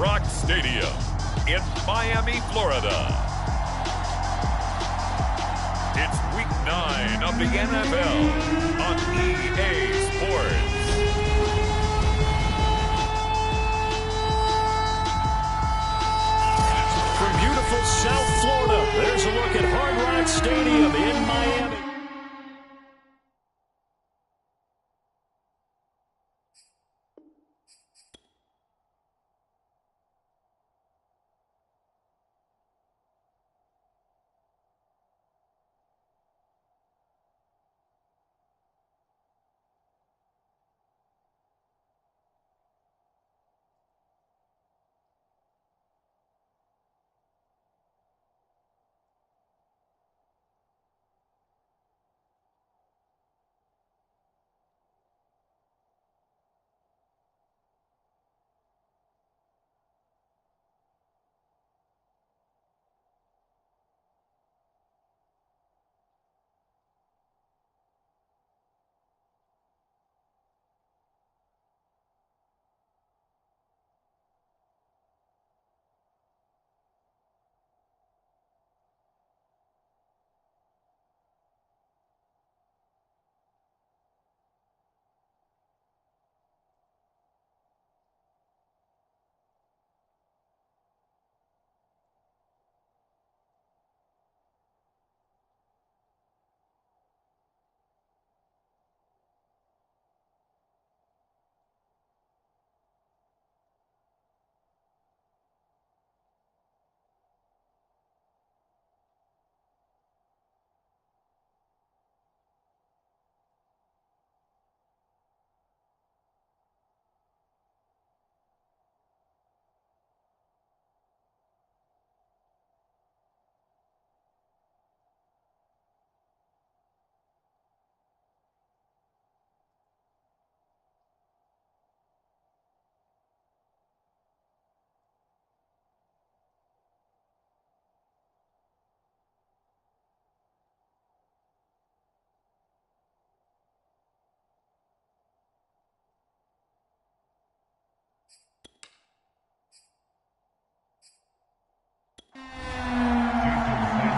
Rock Stadium in Miami, Florida. It's Week 9 of the NFL on EA Sports. From beautiful South Florida, there's a look at Hard Rock Stadium in Miami.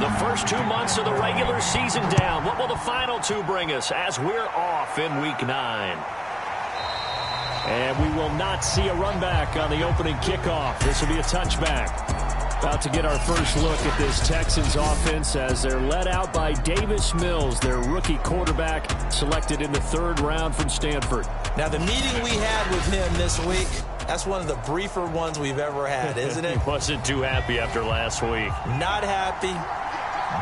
The first 2 months of the regular season down. What will the final 2 bring us as we're off in Week 9? And we will not see a run back on the opening kickoff. This will be a touchback. About to get our first look at this Texans offense as they're led out by Davis Mills, their rookie quarterback, selected in the 3rd round from Stanford. Now, the meeting we had with him this week, that's one of the briefer ones we've ever had, isn't it? He wasn't too happy after last week. Not happy.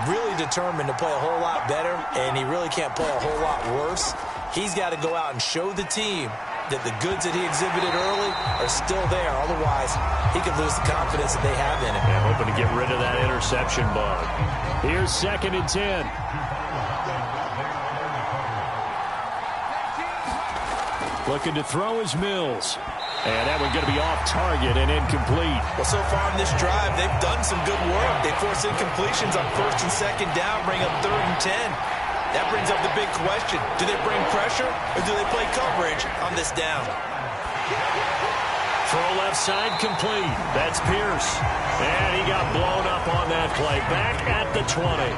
Really determined to play a whole lot better, and he really can't play a whole lot worse. He's got to go out and show the team that the goods that he exhibited early are still there. Otherwise, he could lose the confidence that they have in him. Yeah, hoping to get rid of that interception bug. Here's 2nd and 10. Looking to throw is Mills. And that one going to be off target and incomplete. Well, so far in this drive, they've done some good work. They force incompletions on 1st and 2nd down, bring up 3rd and 10. That brings up the big question. Do they bring pressure or do they play coverage on this down? Throw left side complete. That's Pierce. And he got blown up on that play. Back at the 20.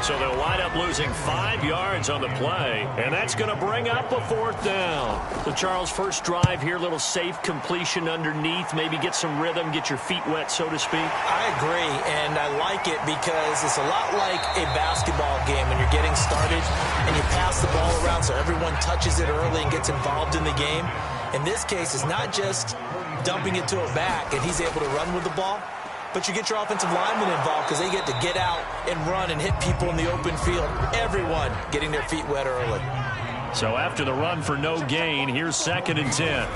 So they'll wind up losing 5 yards on the play, and that's going to bring up a 4th down. So Charles, first drive here, little safe completion underneath, maybe get some rhythm, get your feet wet, so to speak. I agree, and I like it because it's a lot like a basketball game when you're getting started and you pass the ball around so everyone touches it early and gets involved in the game. In this case, it's not just dumping it to a back and he's able to run with the ball, but you get your offensive linemen involved because they get to get out and run and hit people in the open field. Everyone getting their feet wet early. So after the run for no gain, here's 2nd and 10.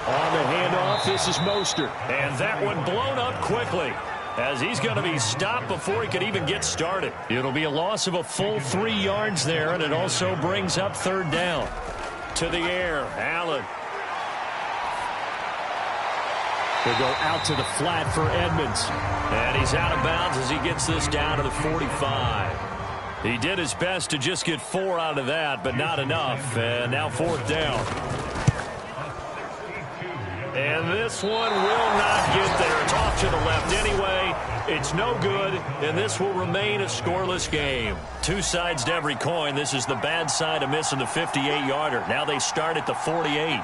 On the handoff, this is Mostert. And that one blown up quickly as he's going to be stopped before he could even get started. It'll be a loss of a full 3 yards there, and it also brings up 3rd down. To the air, Allen. They go out to the flat for Edmonds. And he's out of bounds as he gets this down to the 45. He did his best to just get 4 out of that, but not enough. And now 4th down. And this one will not get there. It's off to the left anyway. It's no good, and this will remain a scoreless game. Two sides to every coin. This is the bad side of missing the 58-yarder. Now they start at the 48.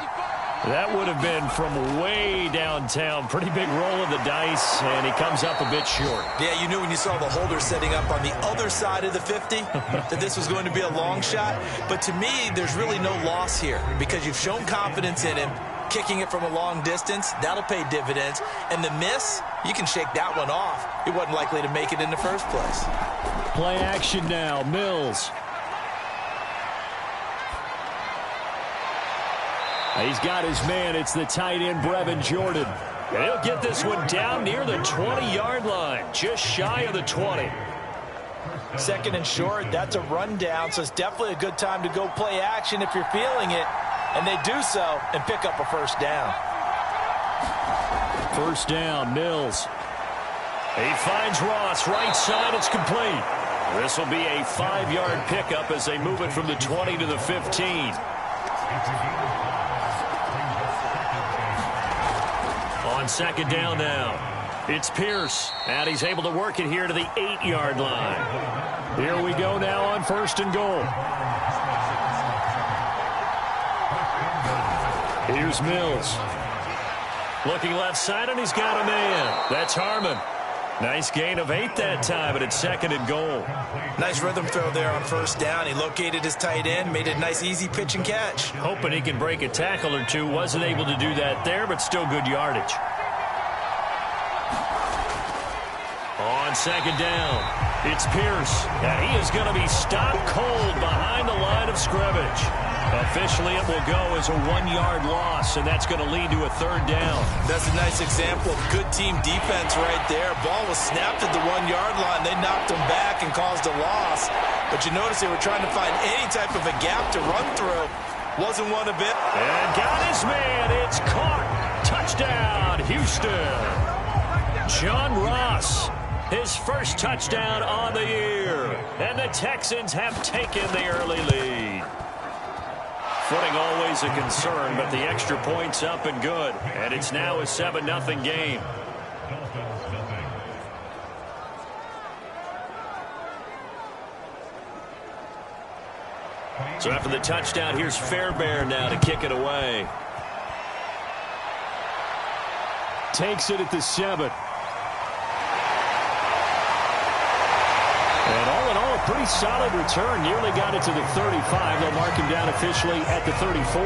That would have been from way downtown. Pretty big roll of the dice, and he comes up a bit short. Yeah, you knew when you saw the holder setting up on the other side of the 50 that this was going to be a long shot. But to me, there's really no loss here because you've shown confidence in him. Kicking it from a long distance, that'll pay dividends. And the miss, you can shake that one off. He wasn't likely to make it in the first place. Play action now, Mills. He's got his man. It's the tight end, Brevin Jordan. And he'll get this one down near the 20-yard line, just shy of the 20. Second and short, that's a rundown, so it's definitely a good time to go play action if you're feeling it. And they do so and pick up a first down. First down, Mills. He finds Ross, right side, it's complete. This will be a 5-yard pickup as they move it from the 20 to the 15. On second down now, it's Pierce, and he's able to work it here to the 8-yard line. Here we go now on first and goal. Here's Mills. Looking left side, and he's got a man. That's Harmon. Nice gain of 8 that time, but it's second and goal. Nice rhythm throw there on first down. He located his tight end, made it a nice, easy pitch and catch. Hoping he can break a tackle or two. Wasn't able to do that there, but still good yardage. On second down, it's Pierce. And he is going to be stopped cold behind the line of scrimmage. Officially, it will go as a 1-yard loss, and that's going to lead to a third down. That's a nice example of good team defense right there. Ball was snapped at the 1-yard line. They knocked him back and caused a loss. But you notice they were trying to find any type of a gap to run through. Wasn't one a bit. And got his man. It's caught. Touchdown, Houston. John Ross, his first touchdown on the year. And the Texans have taken the early lead. Footing always a concern, but the extra point's up and good. And it's now a 7-0 game. So after the touchdown, here's Fairbairn now to kick it away. Takes it at the 7. And all in all, a pretty solid return. Nearly got it to the 35. They'll mark him down officially at the 34.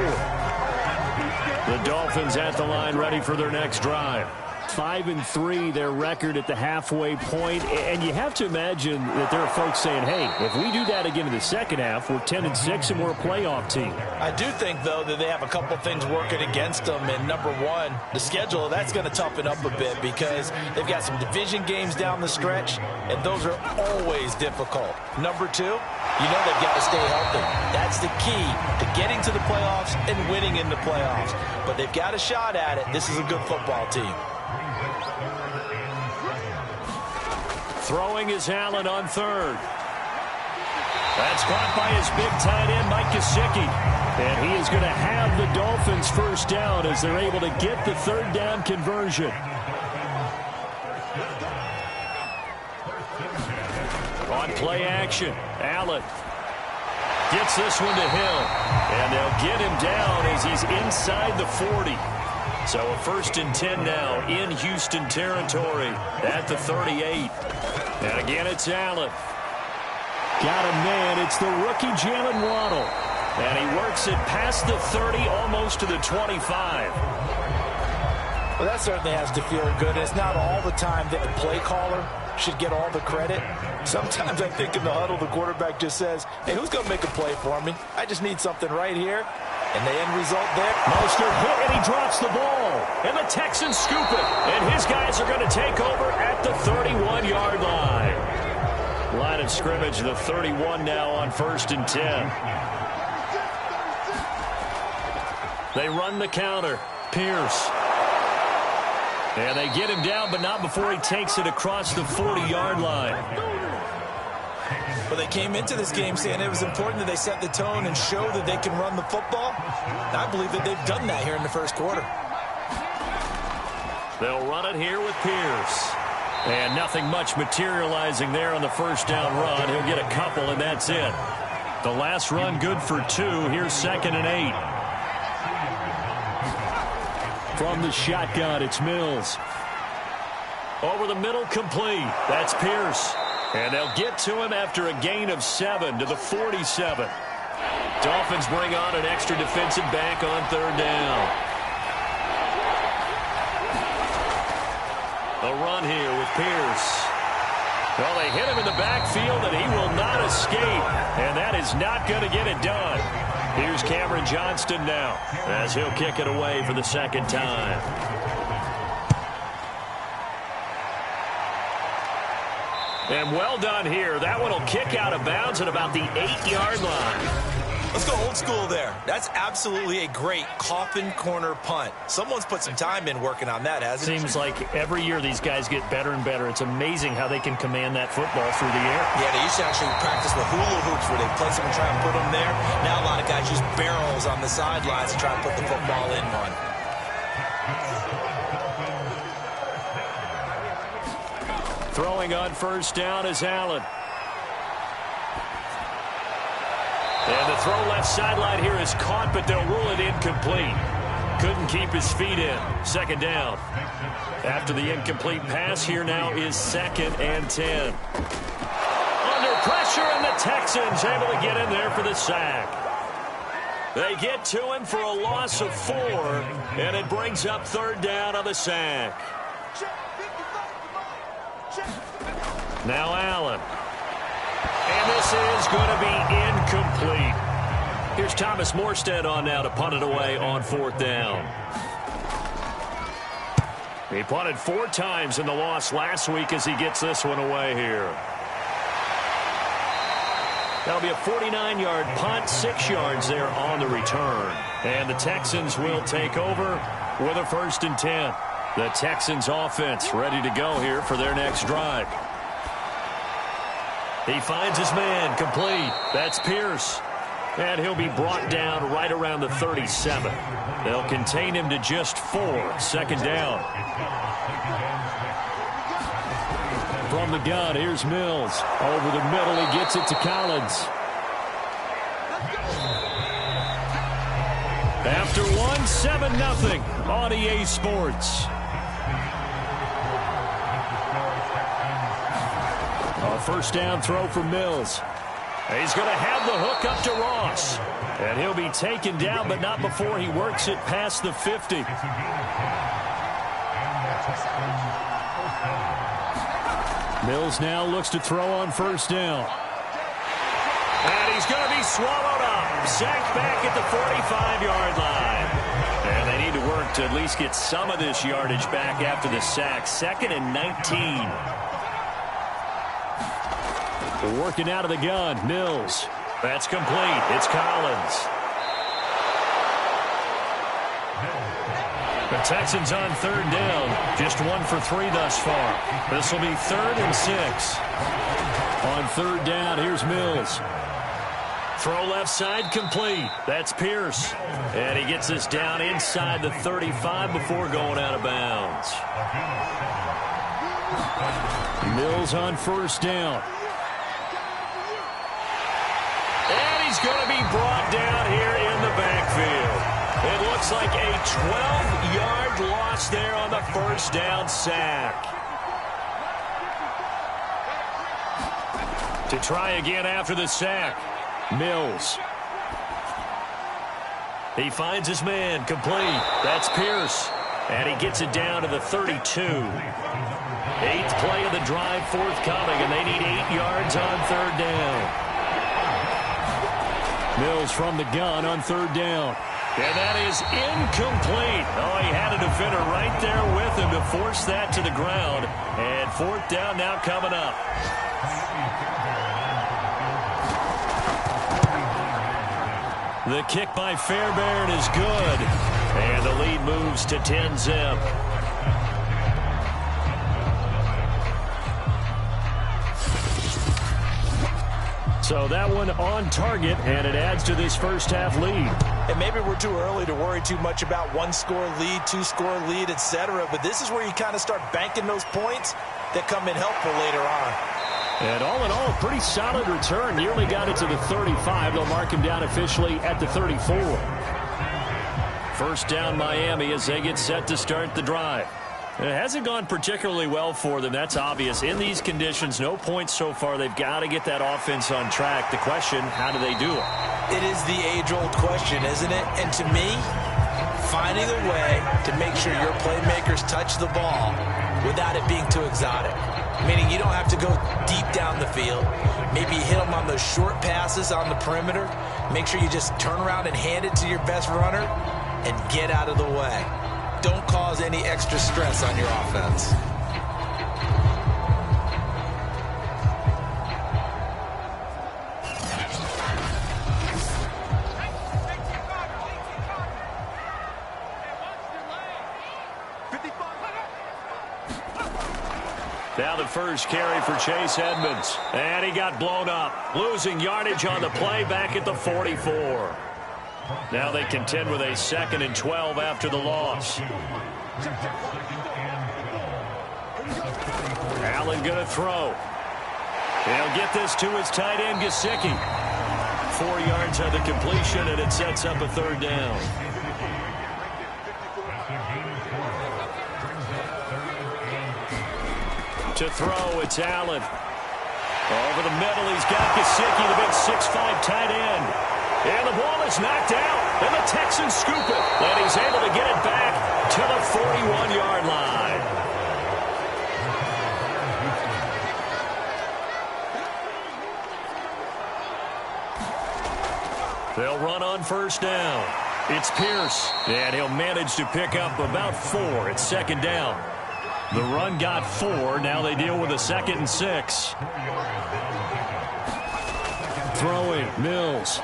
The Dolphins at the line, ready for their next drive. 5-3, their record at the halfway point. And you have to imagine that there are folks saying, hey, if we do that again in the second half, we're 10-6 and we're a playoff team. I do think, though, that they have a couple things working against them. And number one, the schedule, that's going to toughen up a bit because they've got some division games down the stretch, and those are always difficult. Number two, you know they've got to stay healthy. That's the key to getting to the playoffs and winning in the playoffs. But they've got a shot at it. This is a good football team. Throwing is Allen on third. That's caught by his big tight end, Mike Gesicki. And he is going to have the Dolphins first down as they're able to get the third down conversion. On play action, Allen gets this one to Hill. And they'll get him down as he's inside the 40. So a 1st and 10 now in Houston territory at the 38. And again, it's Allen. Got a man. It's the rookie Jalen Waddle. And he works it past the 30, almost to the 25. Well, that certainly has to feel good. It's not all the time that the play caller should get all the credit. Sometimes I think in the huddle, the quarterback just says, hey, who's going to make a play for me? I just need something right here. And the end result there. Mostert hit, and he drops the ball. And the Texans scoop it. And his guys are going to take over at the 31-yard line. Line of scrimmage, the 31 now on 1st and 10. They run the counter. Pierce. And they get him down, but not before he takes it across the 40-yard line. Well, they came into this game saying it was important that they set the tone and show that they can run the football. I believe that they've done that here in the first quarter. They'll run it here with Pierce. And nothing much materializing there on the first down run. He'll get a couple, and that's it. The last run good for 2. Here's 2nd and 8. From the shotgun, it's Mills. Over the middle, complete. That's Pierce. And they'll get to him after a gain of 7 to the 47. Dolphins bring on an extra defensive back on 3rd down. A run here with Pierce. Well, they hit him in the backfield, and he will not escape. And that is not going to get it done. Here's Cameron Johnston now as he'll kick it away for the 2nd time. And well done here. That one will kick out of bounds at about the 8-yard line. Let's go old school there. That's absolutely a great coffin corner punt. Someone's put some time in working on that, hasn't it? Seems like every year these guys get better and better. It's amazing how they can command that football through the air. Yeah, they used to actually practice with hula hoops where they place them and try and put them there. Now a lot of guys use barrels on the sidelines to try and put the football in one. Throwing on 1st down is Allen. And the throw left sideline here is caught, but they'll rule it incomplete. Couldn't keep his feet in. 2nd down. After the incomplete pass, here now is 2nd and 10. Under pressure, and the Texans able to get in there for the sack. They get to him for a loss of 4, and it brings up 3rd down on the sack. Now Allen. And this is going to be incomplete. Here's Thomas Morstead on now to punt it away on 4th down. He punted 4 times in the loss last week as he gets this one away here. That'll be a 49-yard punt, 6 yards there on the return. And the Texans will take over with a 1st and 10. The Texans offense ready to go here for their next drive. He finds his man, complete. That's Pierce. And he'll be brought down right around the 37. They'll contain him to just 4. 2nd down. From the gun, here's Mills. Over the middle, he gets it to Collins. After 1, 7-0 on EA Sports. A 1st down throw for Mills. He's going to have the hook up to Ross. And he'll be taken down, but not before he works it past the 50. Mills now looks to throw on 1st down. And he's going to be swallowed up. Sacked back at the 45-yard line. And they need to work to at least get some of this yardage back after the sack. 2nd and 19. They're working out of the gun. Mills. That's complete. It's Collins. The Texans on 3rd down. Just 1 for 3 thus far. This will be 3rd and 6. On 3rd down, here's Mills. Throw left side complete. That's Pierce. And he gets this down inside the 35 before going out of bounds. Mills on 1st down. And he's going to be brought down here in the backfield. It looks like a 12-yard loss there on the 1st down sack. To try again after the sack, Mills. He finds his man, complete. That's Pierce. And he gets it down to the 32. 8th play of the drive forthcoming, and they need 8 yards on 3rd down. Mills from the gun on 3rd down. And that is incomplete. Oh, he had a defender right there with him to force that to the ground. And 4th down now coming up. The kick by Fairbairn is good. And the lead moves to 10-zip. So that one on target, and it adds to this first half lead. And maybe we're too early to worry too much about one-score lead, two-score lead, etc. But this is where you kind of start banking those points that come in helpful later on. And all in all, pretty solid return. Nearly got it to the 35. They'll mark him down officially at the 34. First down Miami as they get set to start the drive. It hasn't gone particularly well for them. That's obvious. In these conditions, no points so far. They've got to get that offense on track. The question, how do they do it? It is the age-old question, isn't it? And to me, finding a way to make sure your playmakers touch the ball without it being too exotic. Meaning you don't have to go deep down the field. Maybe hit them on those short passes on the perimeter. Make sure you just turn around and hand it to your best runner and get out of the way. Don't cause any extra stress on your offense. Now the first carry for Chase Edmonds. And he got blown up. Losing yardage on the play back at the 44. Now they contend with a 2nd and 12 after the loss. Allen going to throw. He'll get this to his tight end, Gesicki. 4 yards on the completion, and it sets up a 3rd down. To throw, it's Allen. Over the middle, he's got Gesicki, the big 6'5" tight end. And the ball is knocked out, and the Texans scoop it. And he's able to get it back to the 41-yard line. They'll run on first down. It's Pierce, and he'll manage to pick up about 4 at 2nd down. The run got 4. Now they deal with a 2nd and 6. Throwing, Mills.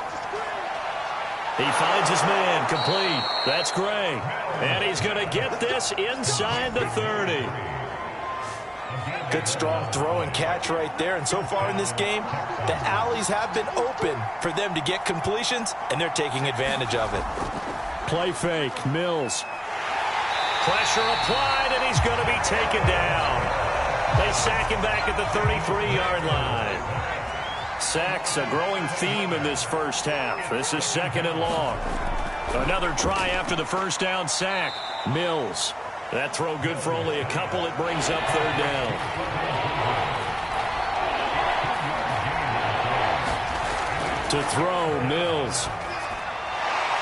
He finds his man, complete. That's Gray. And he's going to get this inside the 30. Good, strong throw and catch right there. And so far in this game, the alleys have been open for them to get completions, and they're taking advantage of it. Play fake, Mills. Pressure applied, and he's going to be taken down. They sack him back at the 33-yard line. Sacks a growing theme in this first half. This is 2nd and long. Another try after the first down sack. Mills. That throw good for only a couple. It brings up 3rd down. To throw, Mills.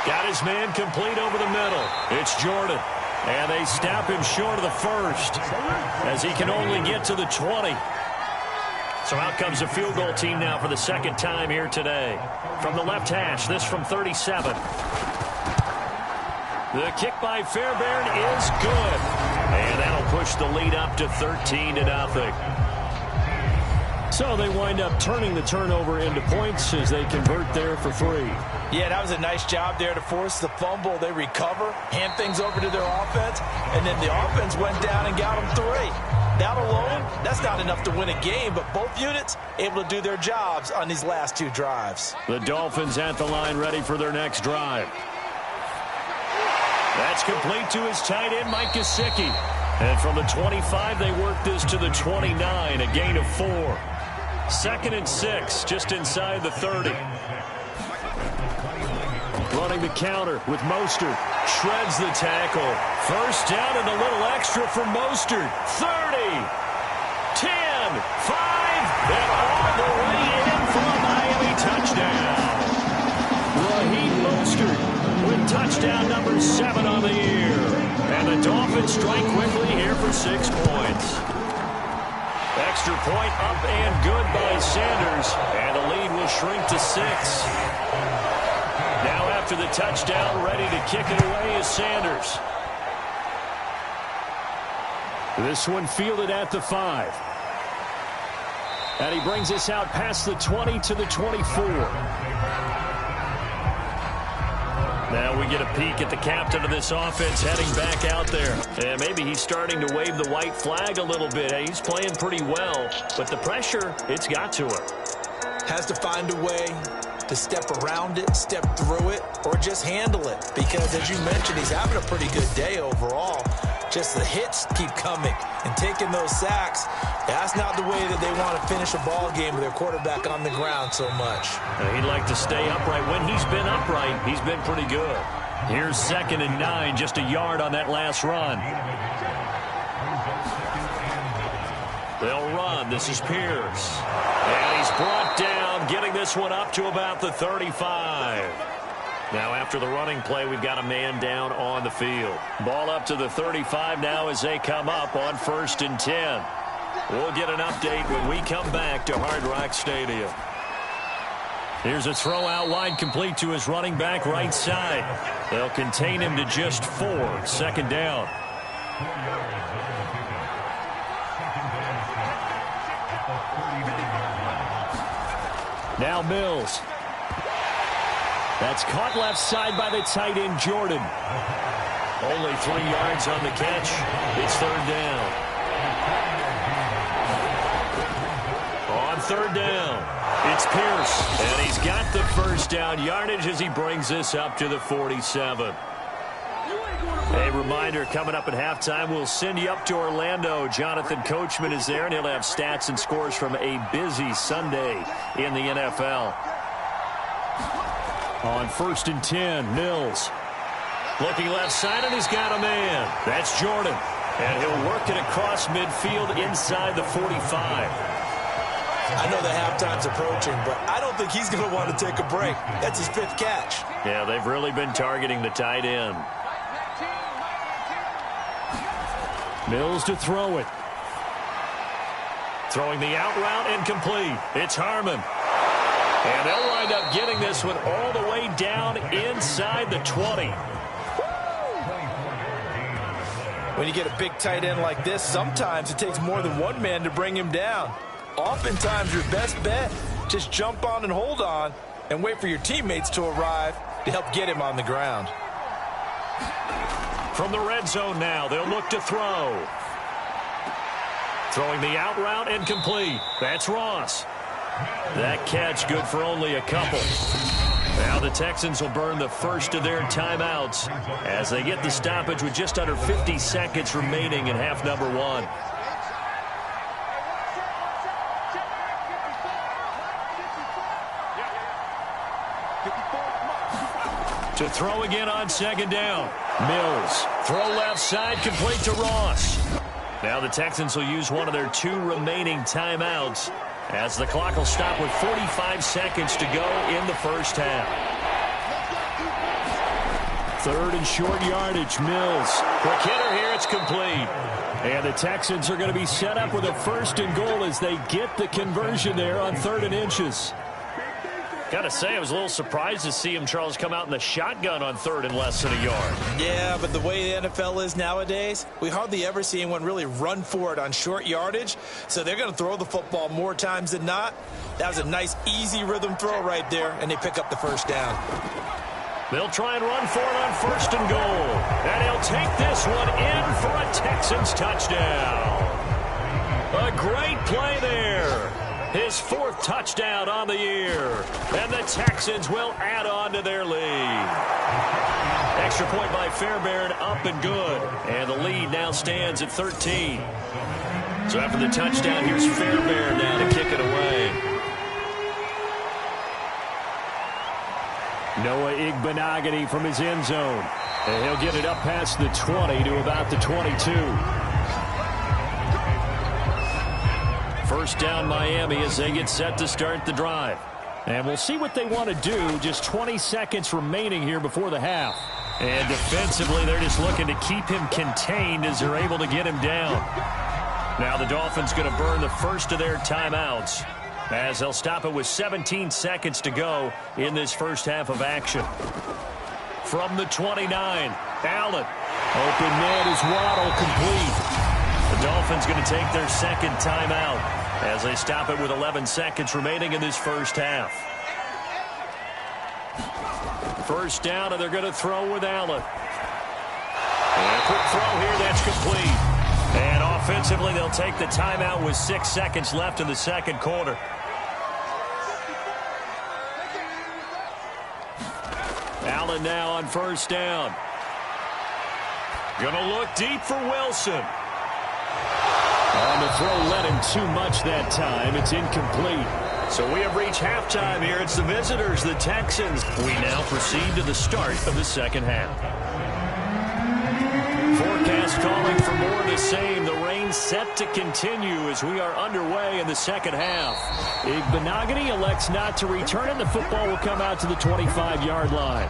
Got his man complete over the middle. It's Jordan. And they stop him short of the 1st as he can only get to the 20. So out comes the field goal team now for the 2nd time here today. From the left hash, this from 37. The kick by Fairbairn is good. And that'll push the lead up to 13-0. So they wind up turning the turnover into points as they convert there for 3. Yeah, that was a nice job there to force the fumble. They recover, hand things over to their offense, and then the offense went down and got them 3. That alone, that's not enough to win a game, but both units able to do their jobs on these last 2 drives. The Dolphins at the line ready for their next drive. That's complete to his tight end, Mike Gesicki. And from the 25, they work this to the 29, a gain of 4. 2nd and 6, just inside the 30. Running the counter with Mostert. Shreds the tackle. First down and a little extra for Mostert. 30, 10, 5, and all the way in for a Miami touchdown. Raheem Mostert with touchdown number 7 on the year. And the Dolphins strike quickly here for 6 points. Extra point up and good by Sanders. And the lead will shrink to 6. Now after the touchdown, ready to kick it away is Sanders. This one fielded at the 5. And he brings us out past the 20 to the 24. Now we get a peek at the captain of this offense heading back out there. And maybe he's starting to wave the white flag a little bit. He's playing pretty well, but the pressure, it's got to him. Has to find a way to step around it, step through it, or just handle it. Because, as you mentioned, he's having a pretty good day overall. Just the hits keep coming and taking those sacks. That's not the way that they want to finish a ball game with their quarterback on the ground so much. He'd like to stay upright. When he's been upright, he's been pretty good. Here's 2nd and 9, just a yard on that last run. They'll run. This is Pierce. And he's brought down, getting this one up to about the 35. Now after the running play, we've got a man down on the field. Ball up to the 35 now as they come up on 1st and 10. We'll get an update when we come back to Hard Rock Stadium. Here's a throw out wide, complete to his running back right side. They'll contain him to just 4. 2nd down. Now Mills. That's caught left side by the tight end, Jordan. Only 3 yards on the catch. It's 3rd down. On 3rd down, it's Pierce. And he's got the 1st down yardage as he brings this up to the 47. A reminder, coming up at halftime, we'll send you up to Orlando. Jonathan Coachman is there, and he'll have stats and scores from a busy Sunday in the NFL. On 1st and 10, Mills. Looking left side, and he's got a man. That's Jordan. And he'll work it across midfield inside the 45. I know the halftime's approaching, but I don't think he's going to want to take a break. That's his 5th catch. Yeah, they've really been targeting the tight end. Mills to throw it. Throwing the out route, incomplete. It's Harmon. And they'll wind up getting this one all the way down inside the 20. When you get a big tight end like this, sometimes it takes more than one man to bring him down. Oftentimes, your best bet, just jump on and hold on and wait for your teammates to arrive to help get him on the ground. From the red zone now, they'll look to throw. Throwing the out route, incomplete. That's Ross. That catch good for only a couple. Now the Texans will burn the first of their timeouts as they get the stoppage with just under 50 seconds remaining in half number 1. To throw again on 2nd down. Mills. Throw left side, complete to Ross. Now the Texans will use one of their 2 remaining timeouts as the clock will stop with 45 seconds to go in the first half. 3rd and short yardage, Mills. Quick hitter here, it's complete. And the Texans are going to be set up with a 1st and goal as they get the conversion there on 3rd and inches. Got to say, I was a little surprised to see him, Charles, come out in the shotgun on 3rd and less than a yard. Yeah, but the way the NFL is nowadays, we hardly ever see anyone really run for it on short yardage. So they're going to throw the football more times than not. That was a nice, easy rhythm throw right there, and they pick up the 1st down. They'll try and run for it on 1st and goal. And he'll take this one in for a Texans touchdown. A great play there. His 4th touchdown on the year. And the Texans will add on to their lead. Extra point by Fairbairn, up and good. And the lead now stands at 13. So after the touchdown, here's Fairbairn now to kick it away. Noah Igbenogany from his end zone. And he'll get it up past the 20 to about the 22. 1st down Miami as they get set to start the drive. And we'll see what they want to do. Just 20 seconds remaining here before the half. And defensively, they're just looking to keep him contained as they're able to get him down. Now the Dolphins going to burn the first of their timeouts as they'll stop it with 17 seconds to go in this first half of action. From the 29, Allen. Open man is Waddle, complete. The Dolphins going to take their 2nd timeout as they stop it with 11 seconds remaining in this first half. 1st down, and they're going to throw with Allen. And a quick throw here, that's complete. And offensively, they'll take the timeout with 6 seconds left in the 2nd quarter. Allen now on first down. Gonna look deep for Wilson. On the throw, led him too much that time. It's incomplete. So we have reached halftime here. It's the visitors, the Texans. We now proceed to the start of the second half. Forecast calling for more of the same. The rain set to continue as we are underway in the second half. Benogany elects not to return, and the football will come out to the 25-yard line.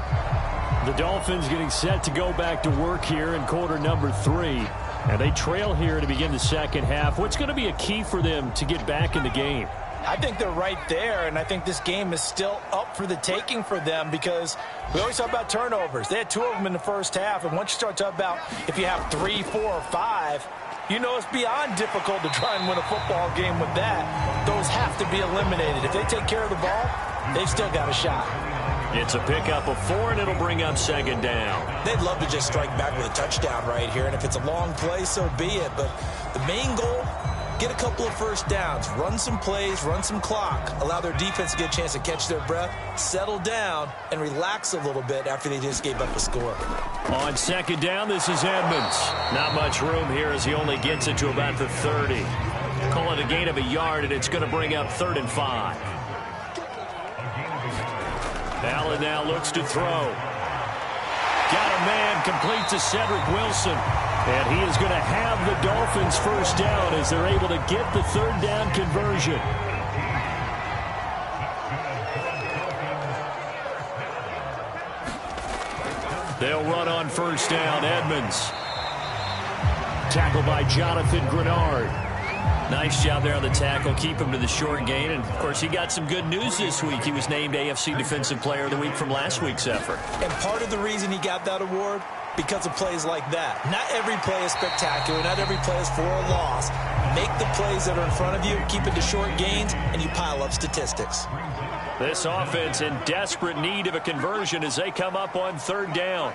The Dolphins getting set to go back to work here in quarter number 3. And they trail here to begin the second half. What's going to be a key for them to get back in the game? I think they're right there, and I think this game is still up for the taking for them because we always talk about turnovers. They had 2 of them in the first half, and once you start talking about if you have 3, 4, or 5, you know it's beyond difficult to try and win a football game with that. Those have to be eliminated. If they take care of the ball, they've still got a shot. It's a pickup of 4, and it'll bring up second down. They'd love to just strike back with a touchdown right here, and if it's a long play, so be it. But the main goal, get a couple of first downs, run some plays, run some clock, allow their defense to get a chance to catch their breath, settle down, and relax a little bit after they just gave up a score. On second down, this is Edmonds. Not much room here as he only gets it to about the 30. Call it a gain of a yard, and it's going to bring up 3rd and 5. Allen now looks to throw. Got a man, complete to Cedric Wilson. And he is going to have the Dolphins first down as they're able to get the 3rd down conversion. They'll run on first down. Edmonds. Tackled by Jonathan Grenard. Nice job there on the tackle. Keep him to the short gain. And, of course, he got some good news this week. He was named AFC Defensive Player of the Week from last week's effort. And part of the reason he got that award, because of plays like that. Not every play is spectacular. Not every play is for a loss. Make the plays that are in front of you, keep it to short gains, and you pile up statistics. This offense in desperate need of a conversion as they come up on 3rd down.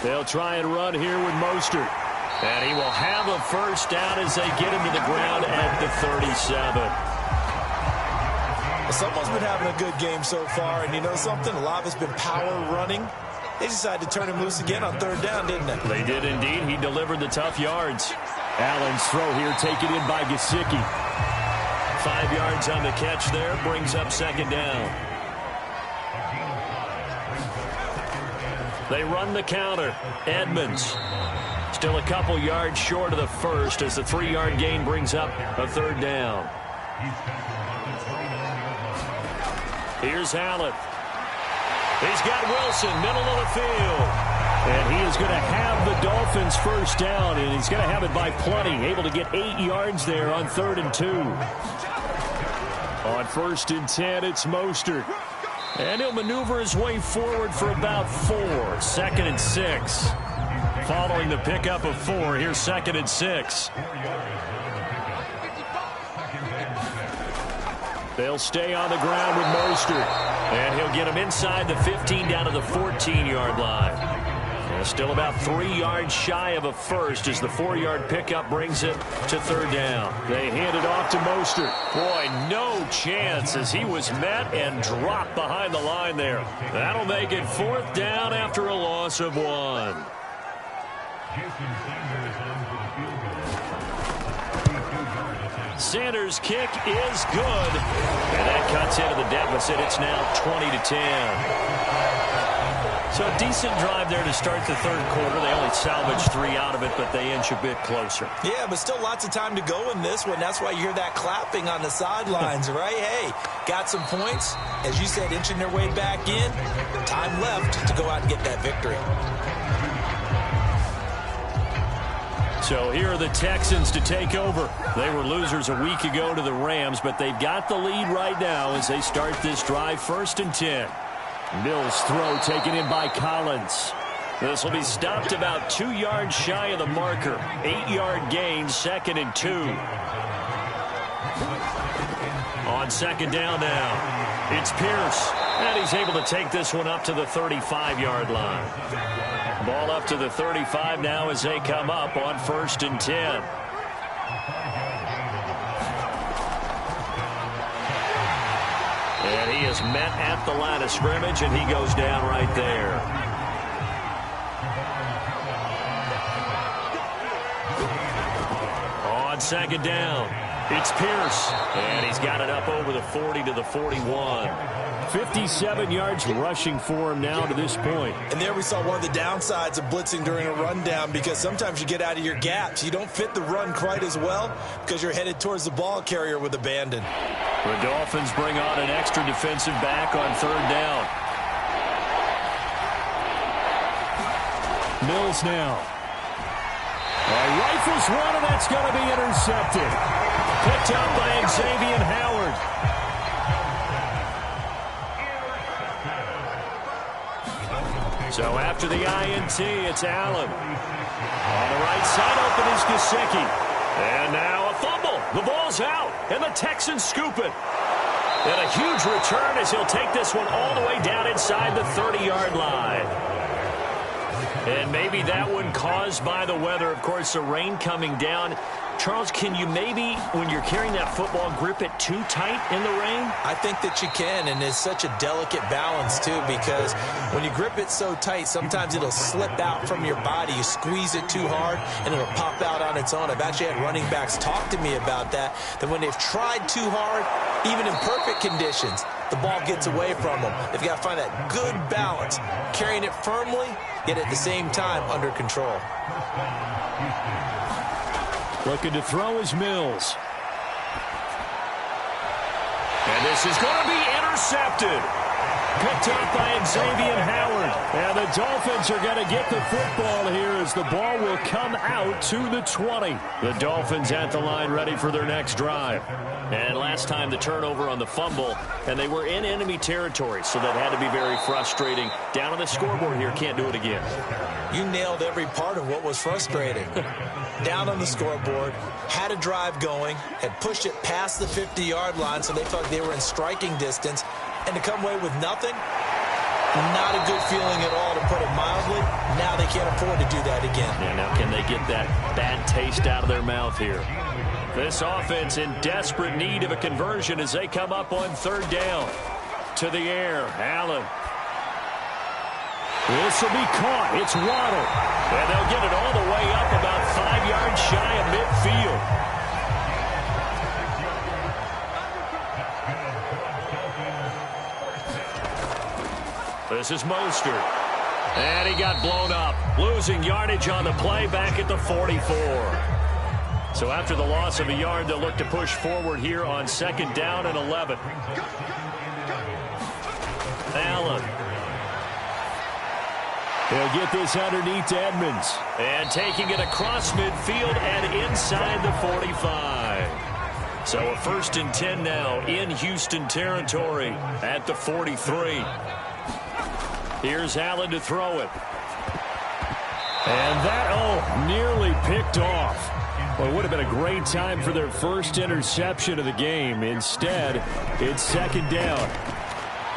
They'll try and run here with Mostert. And he will have a first down as they get him to the ground at the 37. Someone's been having a good game so far, and you know something? A lot of it's been power running. They decided to turn him loose again on 3rd down, didn't they? They did indeed. He delivered the tough yards. Allen's throw here taken in by Gesicki. 5 yards on the catch there, brings up second down. They run the counter. Edmonds. Still a couple yards short of the first as the 3-yard gain brings up a 3rd down. Here's Allen. He's got Wilson, middle of the field. And he is going to have the Dolphins first down, and he's going to have it by plenty. Able to get 8 yards there on 3rd and 2. On 1st and 10, it's Mostert. And he'll maneuver his way forward for about 4. 2nd and 6. Following the pickup of 4, here's 2nd and 6. They'll stay on the ground with Mostert. And he'll get him inside the 15 down to the 14-yard line. And still about 3 yards shy of a first as the 4-yard pickup brings it to 3rd down. They hand it off to Mostert. Boy, no chance as he was met and dropped behind the line there. That'll make it 4th down after a loss of 1. Sanders' kick is good, and that cuts into the deficit. It's now 20-10. So a decent drive there to start the 3rd quarter. They only salvaged 3 out of it, but they inch a bit closer. Yeah, but still lots of time to go in this one. That's why you hear that clapping on the sidelines, right? Hey, got some points. As you said, inching their way back in. Time left to go out and get that victory. So here are the Texans to take over. They were losers a week ago to the Rams, but they've got the lead right now as they start this drive. 1st and 10. Mills' throw taken in by Collins. This will be stopped about 2 yards shy of the marker. 8-yard gain, 2nd and 2. On 2nd down now, it's Pierce. And he's able to take this one up to the 35-yard line. Ball up to the 35 now as they come up on 1st and 10. And And he is met at the line of scrimmage, and he goes down right there. On second down, it's Pierce. And he's got it up over the 40 to the 41. 57 yards rushing for him now to this point. And there we saw one of the downsides of blitzing during a rundown, because sometimes you get out of your gaps. You don't fit the run quite as well because you're headed towards the ball carrier with abandon. The Dolphins bring on an extra defensive back on third down. Mills now. Rifles one, and that's going to be intercepted. Picked up by Xavier Howard. So after the INT, it's Allen. On the right side, open is Gesicki. And now a fumble. The ball's out, and the Texans scoop it. And a huge return as he'll take this one all the way down inside the 30-yard line. And maybe that one caused by the weather. Of course, the rain coming down. Charles, can you maybe, when you're carrying that football, grip it too tight in the rain? I think that you can, and it's such a delicate balance, too, because when you grip it so tight, sometimes it'll slip out from your body. You squeeze it too hard, and it'll pop out on its own. I've actually had running backs talk to me about that when they've tried too hard, even in perfect conditions, the ball gets away from them. They've got to find that good balance, carrying it firmly, yet at the same time under control. Looking to throw is Mills. And this is going to be intercepted. Picked up by Xavier Howard. And the Dolphins are going to get the football here as the ball will come out to the 20. The Dolphins at the line ready for their next drive. And last time the turnover on the fumble, and they were in enemy territory, so that had to be very frustrating. Down on the scoreboard here, can't do it again. You nailed every part of what was frustrating. Down on the scoreboard, had a drive going, had pushed it past the 50-yard line, so they felt they were in striking distance, and to come away with nothing, not a good feeling at all, to put it mildly. Now they can't afford to do that again. Yeah, now can they get that bad taste out of their mouth here? This offense in desperate need of a conversion as they come up on third down. To the air, Allen. This will be caught. It's Waddle. And they'll get it all the way up about 5 yards shy of midfield. This is Mostert. And he got blown up. Losing yardage on the play back at the 44. So after the loss of a yard, they'll look to push forward here on second down and 11. Allen. They'll get this underneath to Edmonds. And taking it across midfield and inside the 45. So a 1st and 10 now in Houston territory at the 43. Here's Allen to throw it. And that, nearly picked off. Well, it would have been a great time for their first interception of the game. Instead, it's second down.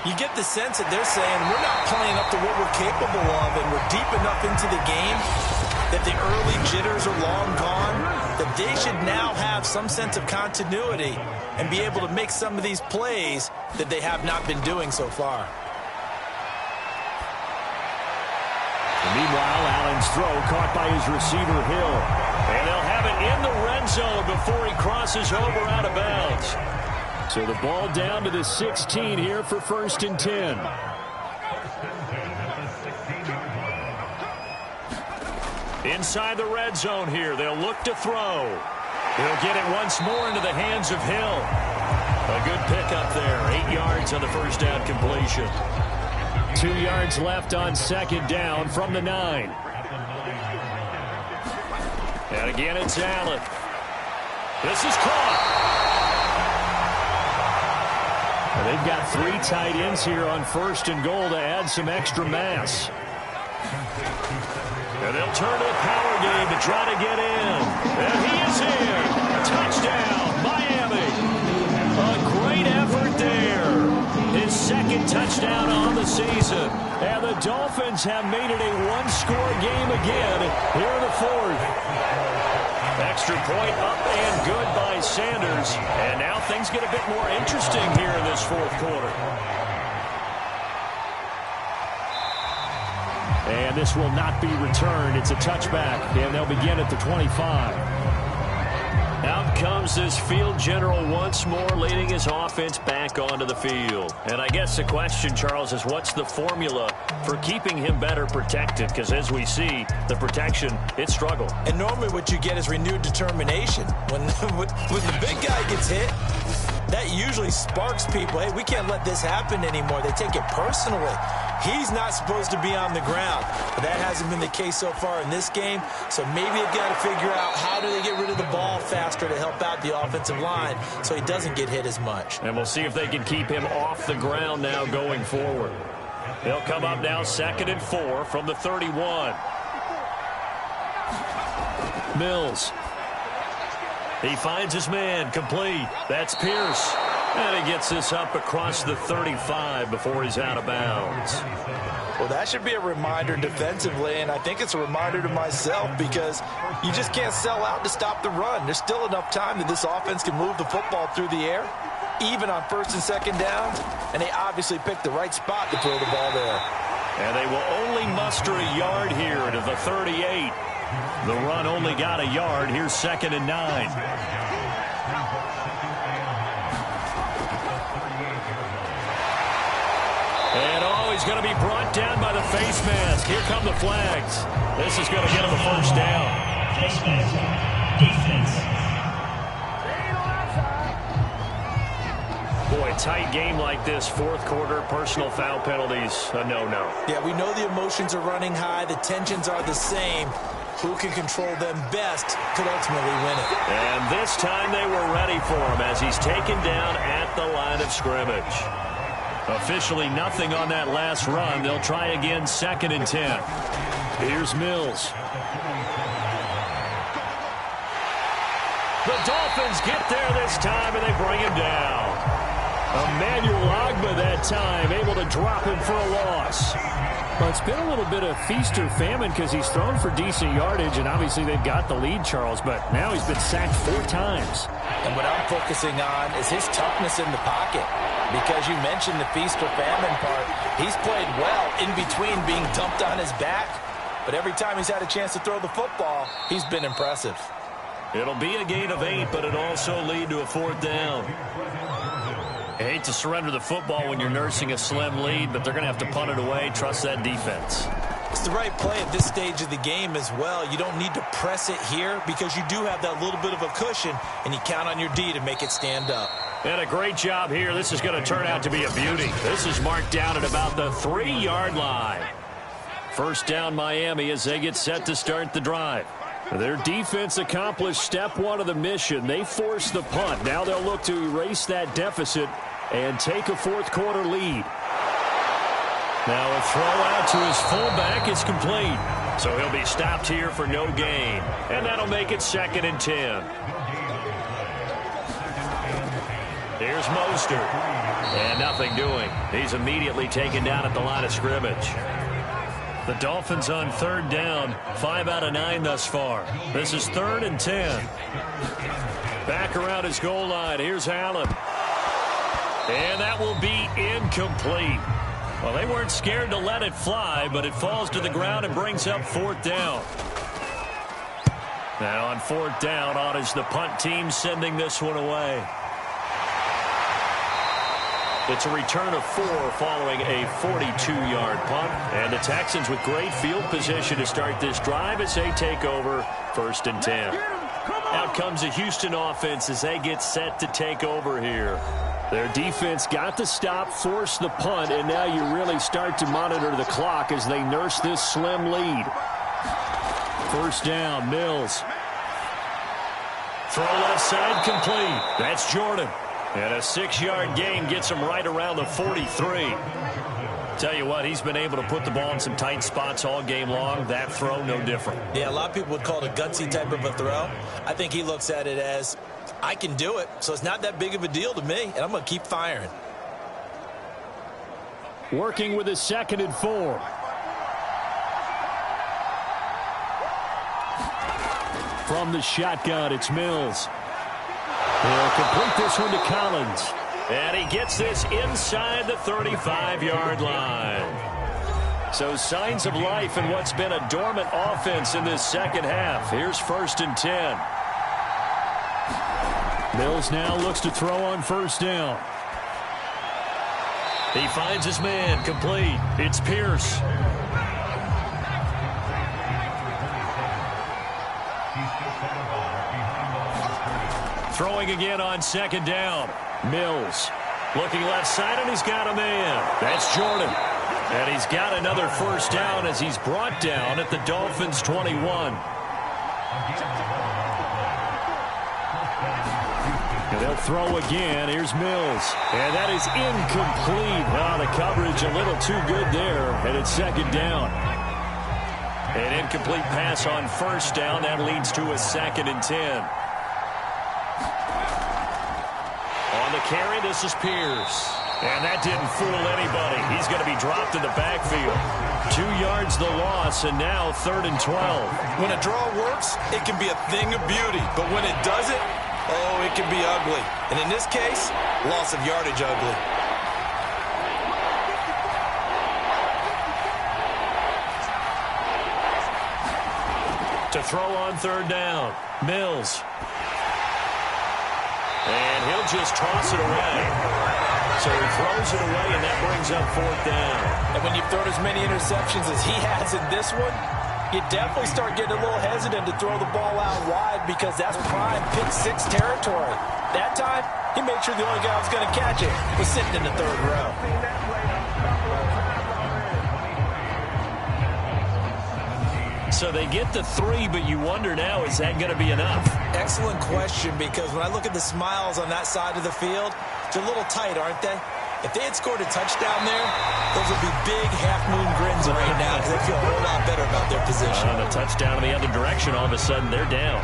You get the sense that they're saying we're not playing up to what we're capable of, and we're deep enough into the game that the early jitters are long gone, that they should now have some sense of continuity and be able to make some of these plays that they have not been doing so far. Meanwhile, Allen's throw caught by his receiver, Hill. And they'll have it in the red zone before he crosses over out of bounds. So the ball down to the 16 here for 1st and 10. Inside the red zone here, they'll look to throw. He'll get it once more into the hands of Hill. A good pickup there, 8 yards on the first down completion. 2 yards left on second down from the 9. And again, it's Allen. This is caught. Well, they've got 3 tight ends here on 1st and goal to add some extra mass. And they'll turn to the power game to try to get in. And he is in. Touchdown, Miami. A great effort there. His 2nd touchdown on the season. And the Dolphins have made it a one-score game again here in the 4th. extra point up and good by Sanders. And now things get a bit more interesting here in this fourth quarter. And this will not be returned. It's a touchback, and they'll begin at the 25. Out comes this field general once more, leading his offense back onto the field. And I guess the question, Charles, is what's the formula for keeping him better protected? Because as we see, the protection, it struggled. And normally what you get is renewed determination. When the big guy gets hit, that usually sparks people. Hey, we can't let this happen anymore. They take it personally. He's not supposed to be on the ground. But that hasn't been the case so far in this game. So maybe they've got to figure out how do they get rid of the ball faster to help out the offensive line so he doesn't get hit as much. And we'll see if they can keep him off the ground now going forward. They'll come up now 2nd and 4 from the 31. Mills. He finds his man, complete. That's Pierce. And he gets this up across the 35 before he's out of bounds. Well, that should be a reminder defensively, and I think it's a reminder to myself because you just can't sell out to stop the run. There's still enough time that this offense can move the football through the air, even on 1st and 2nd downs, and they obviously picked the right spot to throw the ball there. And they will only muster a yard here to the 38. The run only got a yard. Here's 2nd and 9. And he's going to be brought down by the face mask. Here come the flags. This is going to get him a first down. Face mask. Defense. Boy, tight game like this, fourth quarter, personal foul penalties, a no-no. Yeah, we know the emotions are running high. The tensions are the same. Who can control them best could ultimately win it. And this time they were ready for him as he's taken down at the line of scrimmage. Officially nothing on that last run. They'll try again 2nd and 10. Here's Mills. The Dolphins get there this time, and they bring him down. Emmanuel Ogbah that time, able to drop him for a loss. Well, it's been a little bit of feast or famine because he's thrown for decent yardage, and obviously they've got the lead, Charles, but now he's been sacked 4 times. And what I'm focusing on is his toughness in the pocket. Because you mentioned the feast or famine part, he's played well in between being dumped on his back. But every time he's had a chance to throw the football, he's been impressive. It'll be a gain of 8, but it'll also lead to a 4th down. I hate to surrender the football when you're nursing a slim lead, but they're going to have to punt it away. Trust that defense. It's the right play at this stage of the game as well. You don't need to press it here because you do have that little bit of a cushion, and you count on your D to make it stand up. And a great job here. This is going to turn out to be a beauty. This is marked down at about the 3-yard line. First down Miami as they get set to start the drive. Their defense accomplished step 1 of the mission. They forced the punt. Now they'll look to erase that deficit and take a fourth quarter lead. Now a throw out to his fullback is complete. So he'll be stopped here for no gain. And that'll make it 2nd and 10. Here's Mostert. And nothing doing. He's immediately taken down at the line of scrimmage. The Dolphins on 3rd down. 5 out of 9 thus far. This is 3rd and 10. Back around his goal line. Here's Allen. And that will be incomplete. Well, they weren't scared to let it fly, but it falls to the ground and brings up 4th down. Now on 4th down, on is the punt team sending this one away. It's a return of 4 following a 42-yard punt. And the Texans with great field position to start this drive as they take over 1st and 10. Out comes the Houston offense as they get set to take over here. Their defense got the stop, forced the punt, and now you really start to monitor the clock as they nurse this slim lead. First down, Mills. Throw left side complete. That's Jordan. And a 6-yard gain gets him right around the 43. Tell you what, he's been able to put the ball in some tight spots all game long. That throw, no different. Yeah, a lot of people would call it a gutsy type of a throw. I think he looks at it as, I can do it, so it's not that big of a deal to me, and I'm going to keep firing. Working with his 2nd and 4. From the shotgun, it's Mills. He'll complete this one to Collins. And he gets this inside the 35-yard line. So signs of life in what's been a dormant offense in this second half. Here's 1st and 10. Mills now looks to throw on 1st down. He finds his man, complete. It's Pierce. Throwing again on 2nd down. Mills looking left side, and he's got a man. That's Jordan. And he's got another 1st down as he's brought down at the Dolphins' 21. And they'll throw again. Here's Mills. And that is incomplete. Oh, the coverage a little too good there. And it's 2nd down. An incomplete pass on 1st down. That leads to a 2nd and 10. On the carry, this is Pierce. And that didn't fool anybody. He's going to be dropped in the backfield. 2 yards the loss, and now 3rd and 12. When a draw works, it can be a thing of beauty. But when it doesn't, oh, it can be ugly. And in this case, loss of yardage ugly. To throw on 3rd down, Mills. And he'll just toss it away. So he throws it away, and that brings up 4th down. And when you've thrown as many interceptions as he has in this one, you definitely start getting a little hesitant to throw the ball out wide because that's prime pick 6 territory. That time, he made sure the only guy who was going to catch it was sitting in the 3rd row. So they get the 3, but you wonder now, is that going to be enough? Excellent question, because when I look at the smiles on that side of the field, they're a little tight, aren't they? If they had scored a touchdown there, those would be big half-moon grins right now because they feel a whole lot better about their position. On a touchdown in the other direction, all of a sudden they're down.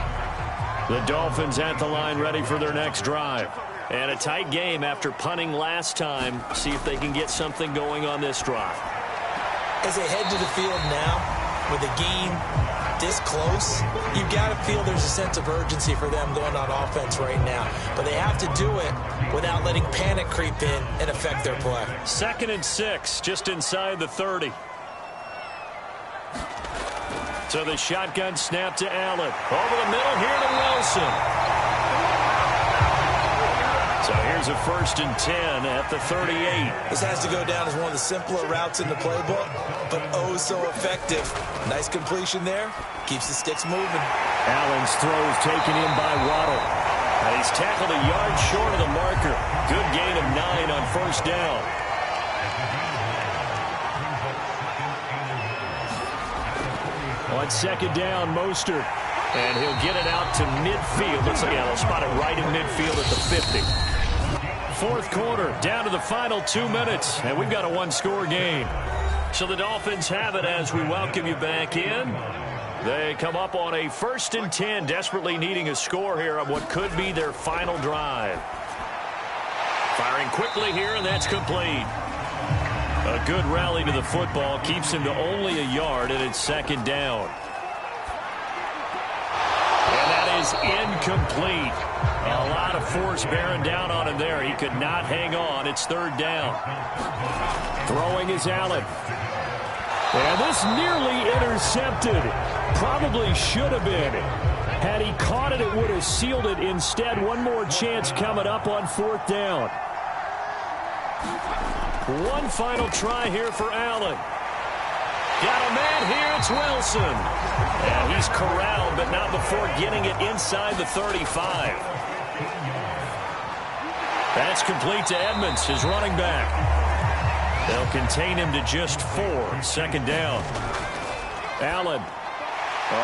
The Dolphins at the line ready for their next drive. And a tight game after punting last time. See if they can get something going on this drive. As they head to the field now, with the game this close, you've got to feel there's a sense of urgency for them going on offense right now. But they have to do it without letting panic creep in and affect their play. 2nd and 6, just inside the 30. So the shotgun snap to Allen. Over the middle here to Wilson. So here's a 1st and 10 at the 38. This has to go down as one of the simpler routes in the playbook, but oh so effective. Nice completion there. Keeps the sticks moving. Allen's throws taken in by Waddle. And he's tackled a yard short of the marker. Good gain of 9 on 1st down. On 2nd down, Mostert. And he'll get it out to midfield. Looks like they'll spot it right in midfield at the 50. 4th quarter, down to the final 2 minutes, and we've got a 1-score game. So the Dolphins have it as we welcome you back in. They come up on a 1st and 10, desperately needing a score here on what could be their final drive. Firing quickly here, and that's complete. A good rally to the football keeps him to only a yard, and it's 2nd down. And that is incomplete. A lot of force bearing down on him there. He could not hang on. It's 3rd down. Throwing is Allen. And this nearly intercepted. Probably should have been. Had he caught it, it would have sealed it. Instead, one more chance coming up on 4th down. One final try here for Allen. Got a man here. It's Wilson. And he's corralled, but not before getting it inside the 35. That's complete to Edmonds, his running back. They'll contain him to just 4. 2nd down. Allen.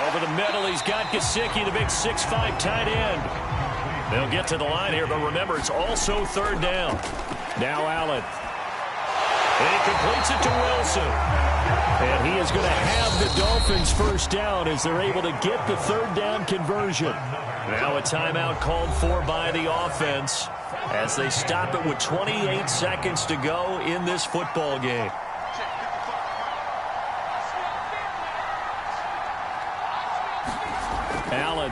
Over the middle, he's got Gesicki, the big 6'5" tight end. They'll get to the line here, but remember, it's also 3rd down. Now Allen. And he completes it to Wilson. And he is going to have the Dolphins 1st down as they're able to get the 3rd down conversion. Now a timeout called for by the offense as they stop it with 28 seconds to go in this football game. Allen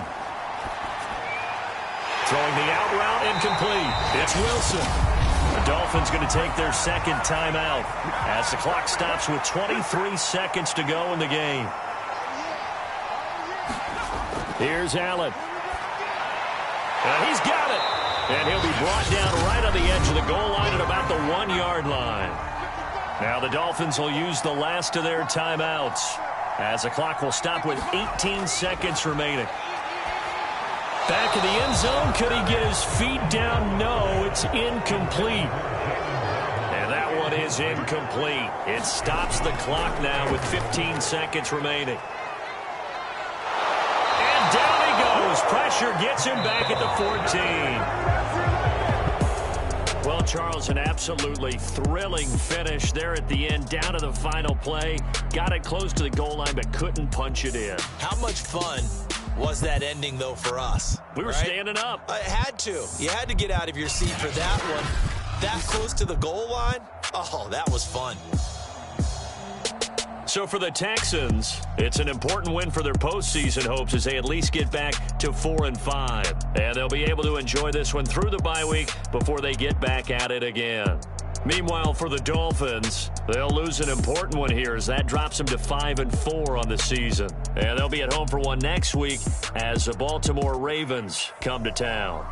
Throwing the out route, incomplete. It's Wilson. The Dolphins going to take their second timeout as the clock stops with 23 seconds to go in the game. Here's Allen. And he's got it. And he'll be brought down right on the edge of the goal line at about the 1-yard line. Now the Dolphins will use the last of their timeouts as the clock will stop with 18 seconds remaining. Back in the end zone. Could he get his feet down? No, it's incomplete. And that one is incomplete. It stops the clock now with 15 seconds remaining. And down he goes. Pressure gets him back at the 14. Well, Charles, an absolutely thrilling finish there at the end, down to the final play. Got it close to the goal line, but couldn't punch it in. How much fun was that ending, though, for us? We were standing up. I had to. You had to get out of your seat for that one. That close to the goal line? Oh, that was fun. So for the Texans, it's an important win for their postseason hopes as they at least get back to 4-5. And they'll be able to enjoy this one through the bye week before they get back at it again. Meanwhile, for the Dolphins, they'll lose an important one here as that drops them to 5-4 on the season. And they'll be at home for one next week as the Baltimore Ravens come to town.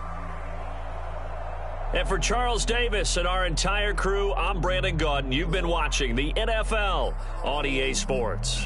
And for Charles Davis and our entire crew, I'm Brandon Gaudin. You've been watching the NFL on EA Sports.